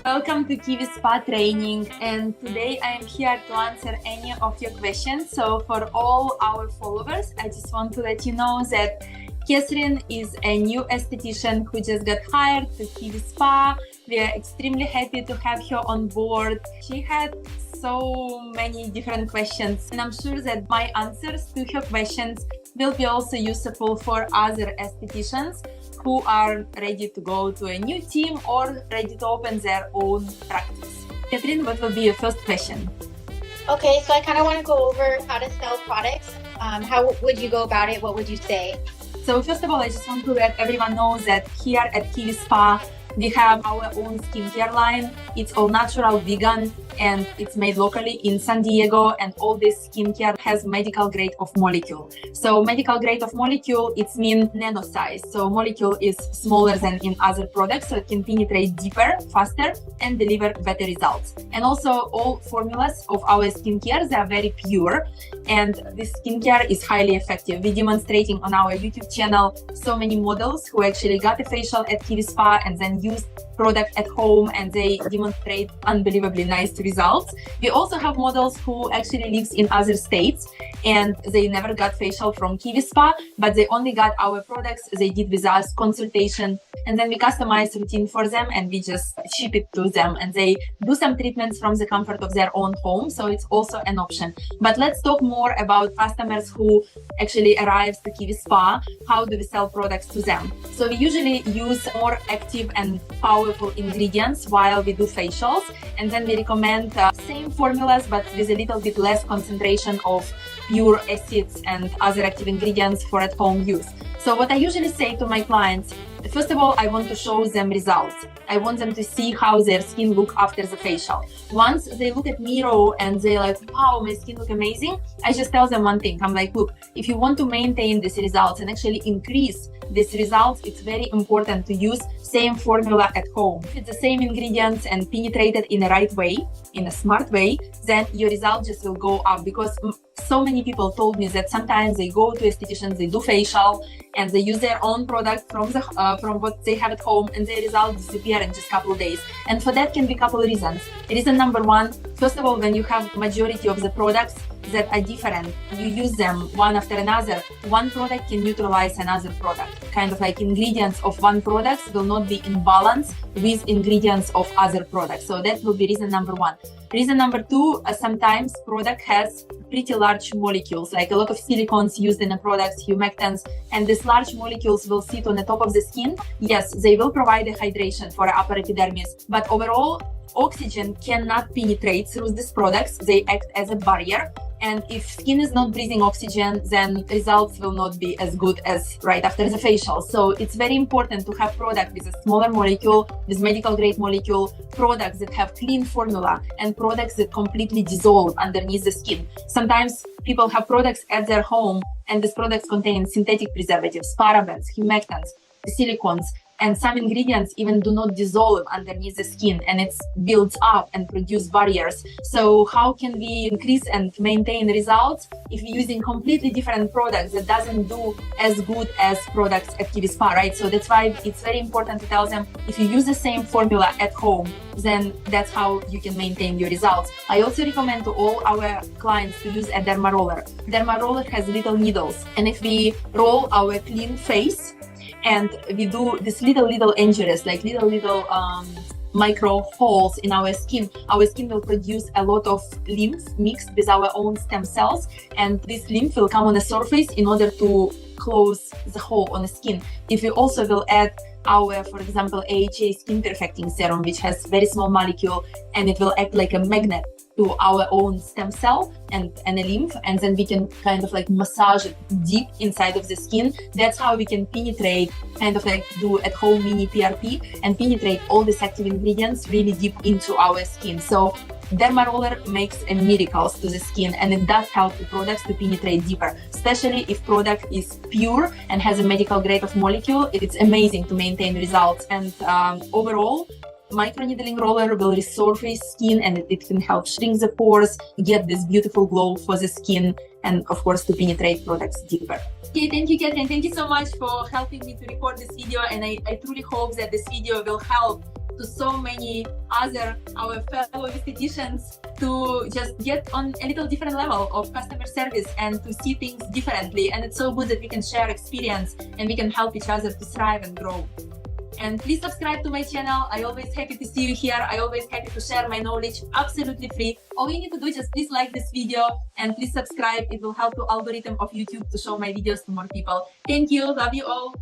Welcome to Kiwi Spa Training, and today I am here to answer any of your questions. So for all our followers, I just want to let you know that Catherine is a new esthetician who just got hired to Kiwi Spa. We are extremely happy to have her on board. She had so many different questions, and I'm sure that my answers to her questions will be also useful for other estheticians who are ready to go to a new team or ready to open their own practice. Catherine, what will be your first question? Okay, so I kind of want to go over how to sell products. How would you go about it? What would you say? So first of all, I just want to let everyone know that here at Kiwi Spa, we have our own skincare line. It's all natural, vegan, and it's made locally in San Diego. And all this skincare has medical grade of molecule. So medical grade of molecule, it's mean nano size. So molecule is smaller than in other products, so it can penetrate deeper, faster, and deliver better results. And also all formulas of our skincare, they are very pure. And this skincare is highly effective. We're demonstrating on our YouTube channel so many models who actually got a facial at Kiwi Spa and then used product at home, and they demonstrate unbelievably nice results. We also have models who actually lives in other states and they never got facial from Kiwi Spa, but they only got our products. They did with us consultation, and then we customize routine for them and we just ship it to them, and they do some treatments from the comfort of their own home. So it's also an option. But let's talk more about customers who actually arrives to Kiwi Spa. How do we sell products to them? So we usually use more active and powerful ingredients while we do facials, and then we recommend same formulas but with a little bit less concentration of pure acids and other active ingredients for at-home use. So what I usually say to my clients, first of all, I want to show them results. I want them to see how their skin look after the facial. Once they look at mirror and they're like, wow, my skin look amazing, I just tell them one thing. I'm like, look, if you want to maintain these results and actually increase these results, it's very important to use same formula at home. If it's the same ingredients and penetrated in the right way, in a smart way, then your result just will go up. Because so many people told me that sometimes they go to estheticians, they do facial, and they use their own product from what they have at home, and their results disappear in just a couple of days. And for that can be a couple of reasons. Reason number one, first of all, when you have majority of the products that are different, you use them one after another, one product can neutralize another product. Kind of like ingredients of one product will not be in balance with ingredients of other products. So that will be reason number one. Reason number two, sometimes product has pretty large molecules, like a lot of silicones used in the products, humectants, and these large molecules will sit on the top of the skin. Yes, they will provide a hydration for upper epidermis, but overall, oxygen cannot penetrate through these products. They act as a barrier. And if skin is not breathing oxygen, then results will not be as good as right after the facial. So it's very important to have product with a smaller molecule, with medical grade molecule, products that have clean formula, and products that completely dissolve underneath the skin. Sometimes people have products at their home and these products contain synthetic preservatives, parabens, humectants, silicones, and some ingredients even do not dissolve underneath the skin, and it builds up and produce barriers. So how can we increase and maintain results if we're using completely different products that doesn't do as good as products at Kiwi Spa, right? So that's why it's very important to tell them, if you use the same formula at home, then that's how you can maintain your results. I also recommend to all our clients to use a derma roller. Derma roller has little needles, and if we roll our clean face and we do this little injuries, like little micro holes in our skin will produce a lot of lymph mixed with our own stem cells, and this lymph will come on the surface in order to close the hole on the skin. If we also will add our, for example, AHA skin perfecting serum, which has very small molecule, and it will act like a magnet to our own stem cell and a lymph, and then we can kind of like massage it deep inside of the skin. That's how we can penetrate, kind of like do at home mini PRP and penetrate all these active ingredients really deep into our skin. So derma roller makes a miracles to the skin, and it does help the products to penetrate deeper, especially if product is pure and has a medical grade of molecule. It's amazing to maintain results. And overall, microneedling roller will resurface skin, and it can help shrink the pores, get this beautiful glow for the skin, and of course to penetrate products deeper. Okay, thank you, Catherine. Thank you so much for helping me to record this video, and I truly hope that this video will help to so many other our fellow estheticians to just get on a little different level of customer service and to see things differently. And it's so good that we can share experience and we can help each other to thrive and grow. And please subscribe to my channel. I always happy to see you here. I always happy to share my knowledge absolutely free. All you need to do is just please like this video and please subscribe. It will help the algorithm of YouTube to show my videos to more people. Thank you. Love you all.